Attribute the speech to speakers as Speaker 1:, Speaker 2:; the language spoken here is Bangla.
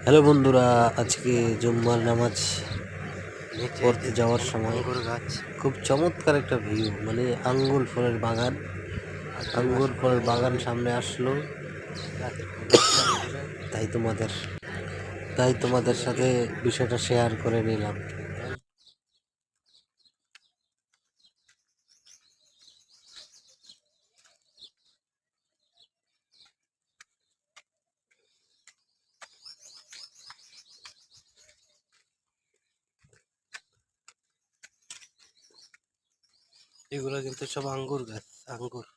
Speaker 1: হ্যালো বন্ধুরা, আজকে জুম্মার নামাজ পড়তে যাওয়ার সময়
Speaker 2: গাছ
Speaker 1: খুব চমৎকার একটা ভিউ, মানে আঙ্গুর ফলের বাগান। আঙ্গুর ফলের বাগান সামনে আসলো, তাই তোমাদের সাথে বিষয়টা শেয়ার করে নিলাম। এগুলো কিন্তু সব আঙ্গুর গাছ, আঙ্গুর।